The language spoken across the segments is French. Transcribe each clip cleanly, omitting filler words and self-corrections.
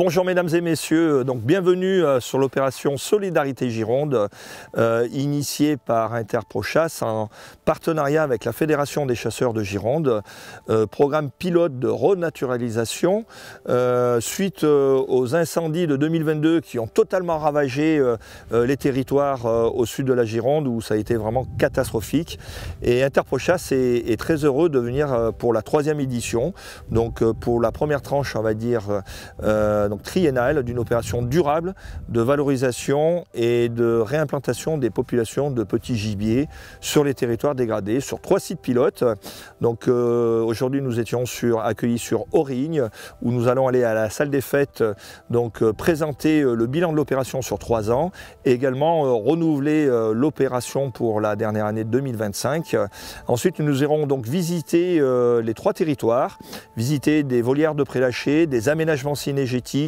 Bonjour mesdames et messieurs, donc bienvenue sur l'opération Solidarité Gironde, initiée par Interprochasse en partenariat avec la Fédération des chasseurs de Gironde, programme pilote de renaturalisation suite aux incendies de 2022 qui ont totalement ravagé les territoires au sud de la Gironde où ça a été vraiment catastrophique. Et Interprochasse est très heureux de venir pour la 3e édition, donc pour la première tranche on va dire donc triennale d'une opération durable de valorisation et de réimplantation des populations de petits gibiers sur les territoires dégradés, sur 3 sites pilotes. Donc aujourd'hui nous étions accueillis sur Aurigne où nous allons aller à la salle des fêtes donc présenter le bilan de l'opération sur 3 ans et également renouveler l'opération pour la dernière année 2025. Ensuite nous irons donc visiter les 3 territoires, visiter des volières de prélâchés, des aménagements cynégétiques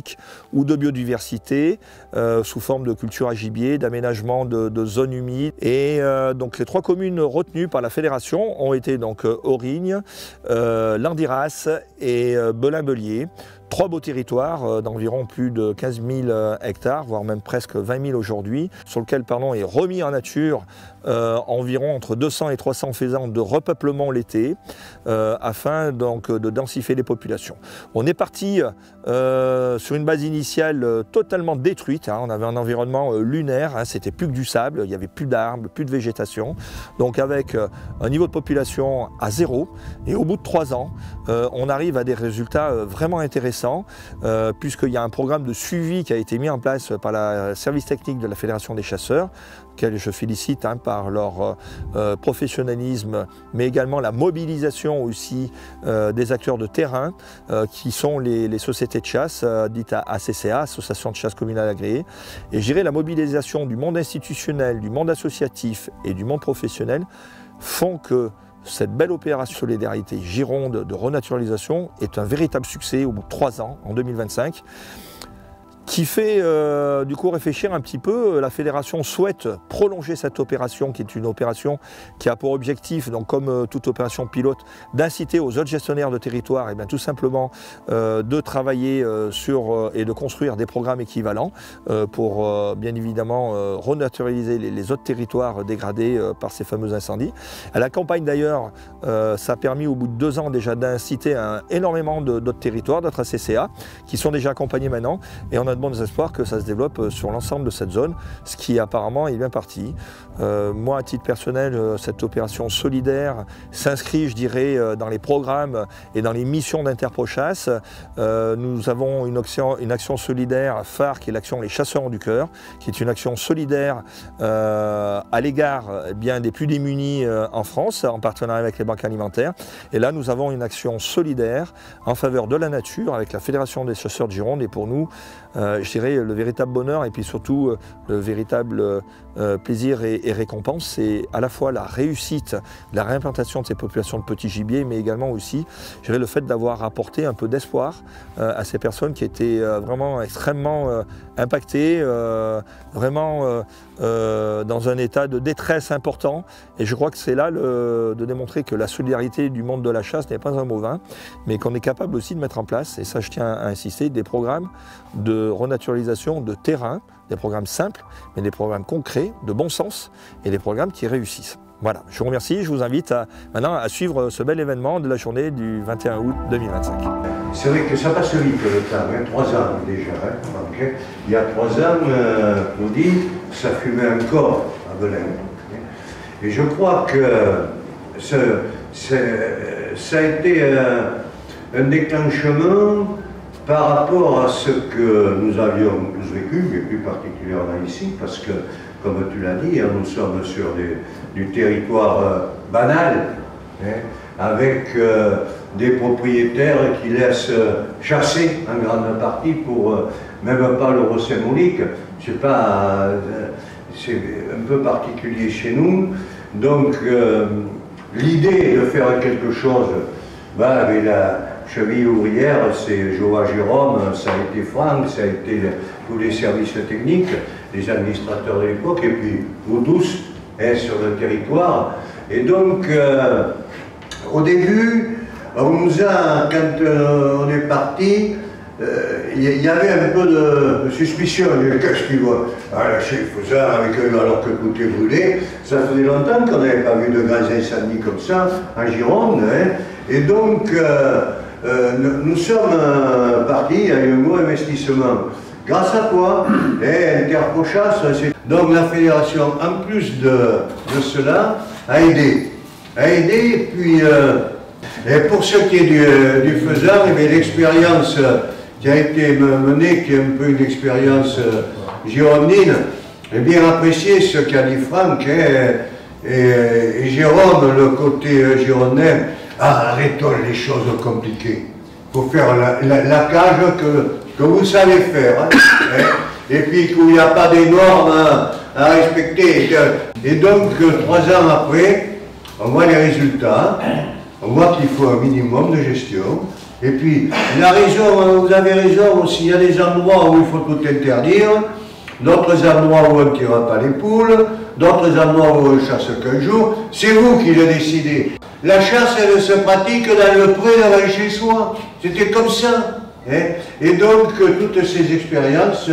ou de biodiversité sous forme de culture à gibier, d'aménagement de zones humides. Et donc les 3 communes retenues par la fédération ont été donc Aurigne, Landiras et Belin-Bellier. 3 beaux territoires d'environ plus de 15 000 hectares, voire même presque 20 000 aujourd'hui, sur lequel est remis en nature environ entre 200 et 300 faisans de repeuplement l'été, afin donc de densifier les populations. On est parti sur une base initiale totalement détruite, on avait un environnement lunaire, c'était plus que du sable, il n'y avait plus d'arbres, plus de végétation, donc avec un niveau de population à 0, et au bout de 3 ans, on arrive à des résultats vraiment intéressants, puisqu'il y a un programme de suivi qui a été mis en place par le service technique de la Fédération des chasseurs, auquel je félicite par leur professionnalisme, mais également la mobilisation aussi des acteurs de terrain, qui sont les sociétés de chasse, dites ACCA, Association de chasse communale agréée. Et je dirais la mobilisation du monde institutionnel, du monde associatif et du monde professionnel font que cette belle opération Solidarité Gironde de renaturalisation est un véritable succès au bout de 3 ans, en 2025, qui fait du coup réfléchir un petit peu. La fédération souhaite prolonger cette opération, qui est une opération qui a pour objectif, donc comme toute opération pilote, d'inciter aux autres gestionnaires de territoire et bien tout simplement de travailler sur et de construire des programmes équivalents pour bien évidemment renaturaliser les autres territoires dégradés par ces fameux incendies. Elle accompagne d'ailleurs, ça a permis au bout de 2 ans déjà d'inciter énormément d'autres territoires, d'autres ACCA, qui sont déjà accompagnés maintenant, et on a de bons espoirs que ça se développe sur l'ensemble de cette zone, ce qui apparemment est bien parti. Moi, à titre personnel, cette opération solidaire s'inscrit, je dirais, dans les programmes et dans les missions d'Interprochasse. Nous avons une action solidaire phare qui est l'action Les Chasseurs ont du cœur, qui est une action solidaire à l'égard des plus démunis en France, en partenariat avec les banques alimentaires. Et là, nous avons une action solidaire en faveur de la nature avec la Fédération des chasseurs de Gironde. Et pour nous, je dirais le véritable bonheur et puis surtout le véritable plaisir et récompense, c'est à la fois la réussite de la réimplantation de ces populations de petits gibiers, mais également aussi, je dirais, le fait d'avoir apporté un peu d'espoir à ces personnes qui étaient vraiment extrêmement impactées, vraiment dans un état de détresse important. Et je crois que c'est là de démontrer que la solidarité du monde de la chasse n'est pas un mot vain, mais qu'on est capable aussi de mettre en place, et ça je tiens à insister, des programmes de renaturalisation de terrain, des programmes simples, mais des programmes concrets, de bon sens, et des programmes qui réussissent. Voilà, je vous remercie, je vous invite maintenant à suivre ce bel événement de la journée du 21 août 2025. C'est vrai que ça passe vite le temps, 3 ans déjà. Okay. Il y a 3 ans, Claudie, ça fumait encore à Belin. Et je crois que ça a été un déclenchement par rapport à ce que nous avions tous vécu, mais plus particulièrement ici, parce que, comme tu l'as dit, nous sommes sur du territoire banal, avec des propriétaires qui laissent chasser en grande partie pour même pas l'euro symbolique. C'est un peu particulier chez nous. Donc l'idée de faire quelque chose, avec la cheville ouvrière, c'est Joa Jérôme, ça a été Franck, ça a été tous les services techniques, les administrateurs de l'époque, et puis vous tous sur le territoire. Et donc au début, on nous a, quand on est parti, il y avait un peu de suspicion. Qu'est-ce qu'il va lâcher le faisant avec eux alors que tout est brûlé? Ça faisait longtemps qu'on n'avait pas vu de grands incendies comme ça en Gironde. Hein. Et donc, nous sommes partis à un gros investissement. Grâce à toi, Interprochasse, donc la fédération, en plus de cela, a aidé. Et puis, et pour ce qui est du faisant, l'expérience qui a été menée, qui est un peu une expérience girondine, est bien apprécié ce qu'a dit Franck et Jérôme, le côté girondin. Arrêtons les choses compliquées. Il faut faire la cage que vous savez faire. Hein, et puis qu'il n'y a pas des normes à respecter. Et donc, 3 ans après, on voit les résultats. On voit qu'il faut un minimum de gestion. Et puis, vous avez raison aussi, il y a des endroits où il faut tout interdire, d'autres endroits où on ne tire pas les poules, d'autres endroits où on chasse qu'un jour. C'est vous qui le décidez. La chasse, elle se pratique dans le pré devant chez soi. C'était comme ça. Hein. Et donc, toutes ces expériences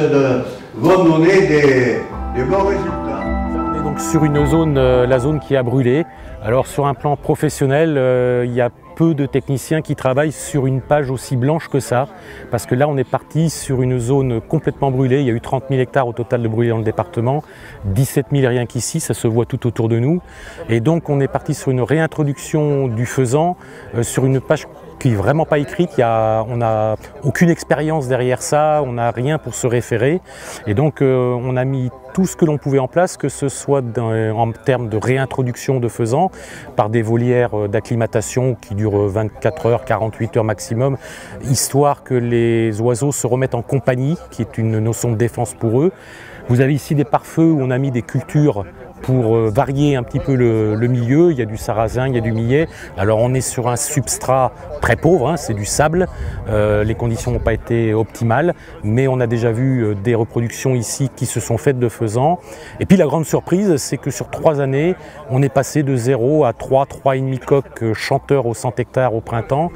vont donner des bons résultats. On est donc sur une zone, la zone qui a brûlé. Alors sur un plan professionnel, il y a peu de techniciens qui travaillent sur une page aussi blanche que ça, parce que là on est parti sur une zone complètement brûlée. Il y a eu 30 000 hectares au total de brûlés dans le département, 17 000 rien qu'ici, ça se voit tout autour de nous. Et donc on est parti sur une réintroduction du faisan sur une page qui n'est vraiment pas écrite, on n'a aucune expérience derrière ça, on n'a rien pour se référer. Et donc on a mis tout ce que l'on pouvait en place, que ce soit en termes de réintroduction de faisans, par des volières d'acclimatation qui durent 24 heures, 48 heures maximum, histoire que les oiseaux se remettent en compagnie, qui est une notion de défense pour eux. Vous avez ici des pare-feux où on a mis des cultures pour varier un petit peu le milieu. Il y a du sarrasin, il y a du millet. Alors on est sur un substrat très pauvre, hein, c'est du sable. Les conditions n'ont pas été optimales, mais on a déjà vu des reproductions ici qui se sont faites de faisans. Et puis la grande surprise, c'est que sur 3 années, on est passé de 0 à 3,5 coqs chanteurs aux 100 hectares au printemps.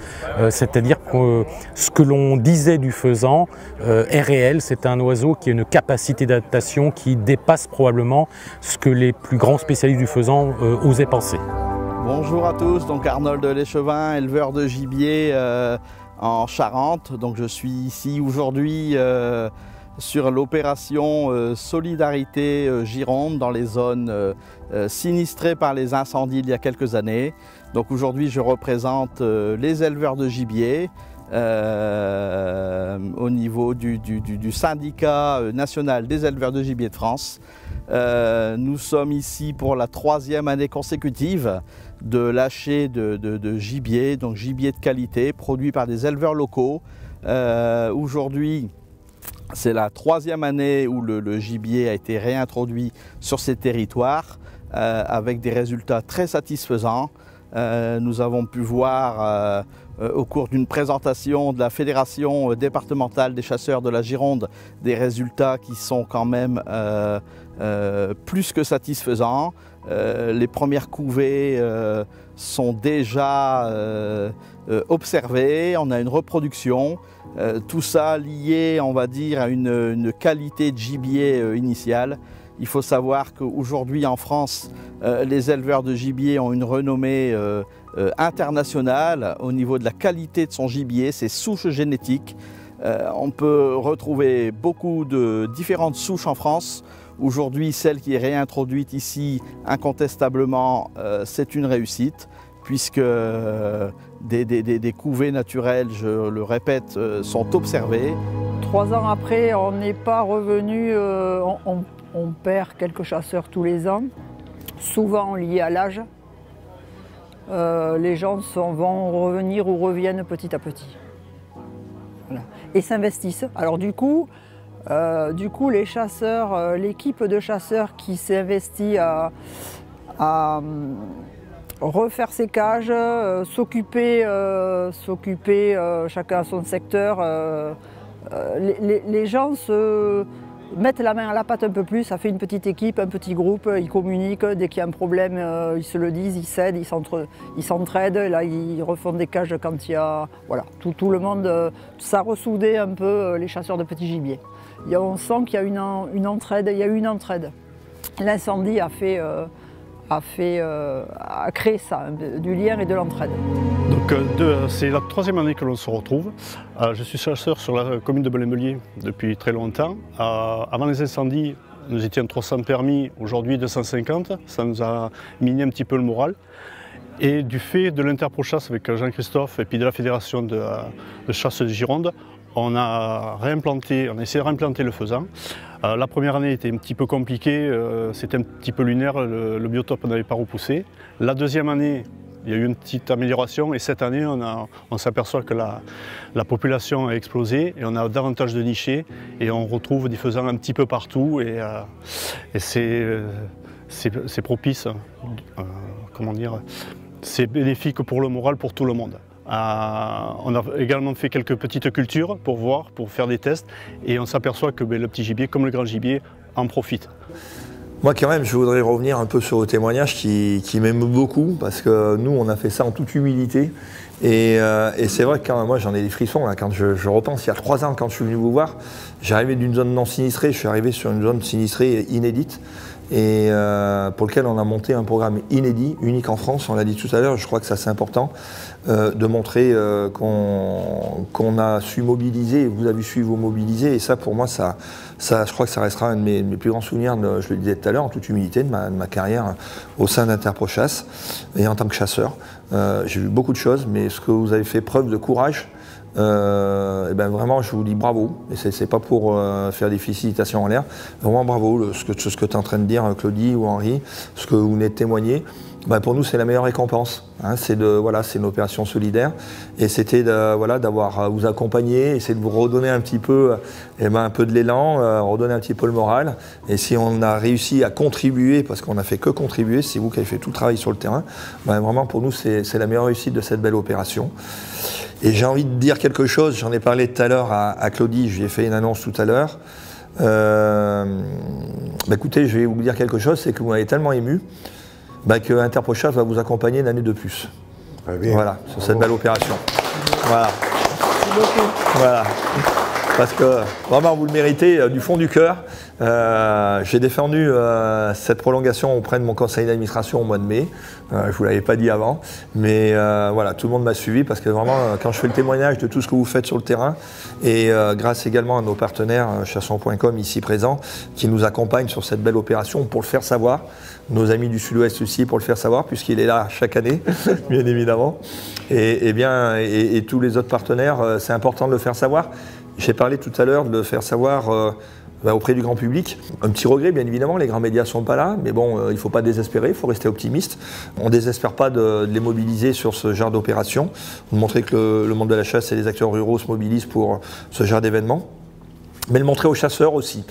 C'est-à-dire que ce que l'on disait du faisan est réel. C'est un oiseau qui a une capacité d'adaptation qui dépasse probablement ce que les plus grands spécialistes du faisan osaient penser. Bonjour à tous, donc Arnold Léchevin, éleveur de gibier en Charente. Donc je suis ici aujourd'hui sur l'opération Solidarité Gironde dans les zones sinistrées par les incendies il y a quelques années. Donc aujourd'hui je représente les éleveurs de gibier au niveau du syndicat national des éleveurs de gibier de France. Nous sommes ici pour la 3e année consécutive de lâcher de gibier, donc gibier de qualité produit par des éleveurs locaux. Aujourd'hui, c'est la 3e année où le gibier a été réintroduit sur ces territoires avec des résultats très satisfaisants. Nous avons pu voir au cours d'une présentation de la Fédération départementale des chasseurs de la Gironde des résultats qui sont quand même plus que satisfaisants. Les premières couvées sont déjà observées, on a une reproduction. Tout ça lié, on va dire, à une qualité de gibier initiale. Il faut savoir qu'aujourd'hui en France, les éleveurs de gibier ont une renommée internationale au niveau de la qualité de son gibier, ses souches génétiques. On peut retrouver beaucoup de différentes souches en France. Aujourd'hui, celle qui est réintroduite ici, incontestablement, c'est une réussite, puisque des couvées naturelles, je le répète, sont observées. 3 ans après, on n'est pas revenu, on perd quelques chasseurs tous les ans, souvent liés à l'âge. Les gens vont revenir ou reviennent petit à petit. Voilà. Et s'investissent. Alors du coup, les chasseurs, l'équipe de chasseurs qui s'est investie à refaire ses cages, s'occuper chacun à son secteur, les gens mettent la main à la pâte un peu plus, ça fait une petite équipe, un petit groupe, ils communiquent, dès qu'il y a un problème, ils se le disent, ils s'aident, ils s'entraident, là ils refont des cages quand il y a... Voilà, tout le monde, ça a ressoudé un peu les chasseurs de petit gibier. On sent qu'il y a une entraide, il y a eu une entraide. L'incendie a créé ça, du lien et de l'entraide. Donc c'est la 3e année que l'on se retrouve. Je suis chasseur sur la commune de Belin-Melier depuis très longtemps. Avant les incendies, nous étions 300 permis, aujourd'hui 250. Ça nous a miné un petit peu le moral. Et du fait de l'interprochasse avec Jean-Christophe et puis de la fédération de chasse de Gironde, on a essayé de réimplanter le faisan. La première année était un petit peu compliquée, c'était un petit peu lunaire, le biotope n'avait pas repoussé. La 2e année, il y a eu une petite amélioration et cette année, on s'aperçoit que la population a explosé et on a davantage de nichés et on retrouve des faisans un petit peu partout et c'est propice, comment dire, c'est bénéfique pour le moral pour tout le monde. On a également fait quelques petites cultures pour voir, pour faire des tests et on s'aperçoit que le petit gibier comme le grand gibier en profite. Moi quand même je voudrais revenir un peu sur vos témoignages qui m'aiment beaucoup parce que nous on a fait ça en toute humilité et c'est vrai que moi j'en ai des frissons là, quand je repense il y a 3 ans quand je suis venu vous voir, j'arrivais d'une zone non sinistrée, je suis arrivé sur une zone sinistrée inédite et pour lequel on a monté un programme inédit, unique en France, on l'a dit tout à l'heure, je crois que ça c'est important de montrer qu'on a su mobiliser, vous avez su vous mobiliser et ça pour moi je crois que ça restera un de mes plus grands souvenirs, je le disais tout à l'heure, en toute humilité de ma carrière au sein d'Interprochasse et en tant que chasseur. J'ai vu beaucoup de choses mais ce que vous avez fait preuve de courage, et ben vraiment je vous dis bravo et c'est pas pour faire des félicitations en l'air, vraiment bravo ce que tu es en train de dire Claudie ou Henri, ce que vous venez de témoigner. Ben pour nous c'est la meilleure récompense, hein, c'est une opération solidaire et c'était d'avoir vous accompagner, essayer de vous redonner un petit peu, un peu de l'élan, redonner un petit peu le moral et si on a réussi à contribuer, parce qu'on n'a fait que contribuer, c'est vous qui avez fait tout le travail sur le terrain, ben vraiment pour nous c'est la meilleure réussite de cette belle opération. Et j'ai envie de dire quelque chose, j'en ai parlé tout à l'heure à Claudie, je lui ai fait une annonce tout à l'heure. Écoutez, je vais vous dire quelque chose, c'est que vous m'avez tellement ému que Interprochasse va vous accompagner une année de plus. Voilà, sur cette belle opération. Voilà. Merci beaucoup. Voilà. Parce que vraiment vous le méritez du fond du cœur. J'ai défendu cette prolongation auprès de mon conseil d'administration au mois de mai. Je ne vous l'avais pas dit avant, mais voilà, tout le monde m'a suivi parce que vraiment quand je fais le témoignage de tout ce que vous faites sur le terrain et grâce également à nos partenaires chasson.com ici présents qui nous accompagnent sur cette belle opération pour le faire savoir, nos amis du Sud-Ouest aussi pour le faire savoir puisqu'il est là chaque année, bien évidemment, et tous les autres partenaires, c'est important de le faire savoir. J'ai parlé tout à l'heure de le faire savoir auprès du grand public. Un petit regret, bien évidemment, les grands médias ne sont pas là, mais bon, il ne faut pas désespérer, il faut rester optimiste. On ne désespère pas de les mobiliser sur ce genre d'opération, de montrer que le monde de la chasse et les acteurs ruraux se mobilisent pour ce genre d'événement. Mais le montrer aux chasseurs aussi,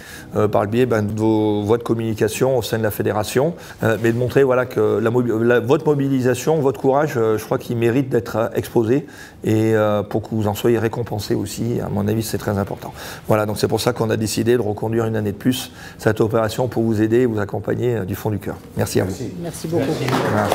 par le biais de vos voies de communication au sein de la fédération, mais de montrer que votre mobilisation, votre courage, je crois qu'il mérite d'être exposé et pour que vous en soyez récompensés aussi, à mon avis c'est très important. Voilà, donc c'est pour ça qu'on a décidé de reconduire une année de plus cette opération pour vous aider et vous accompagner du fond du cœur. Merci à vous. Merci beaucoup. Voilà.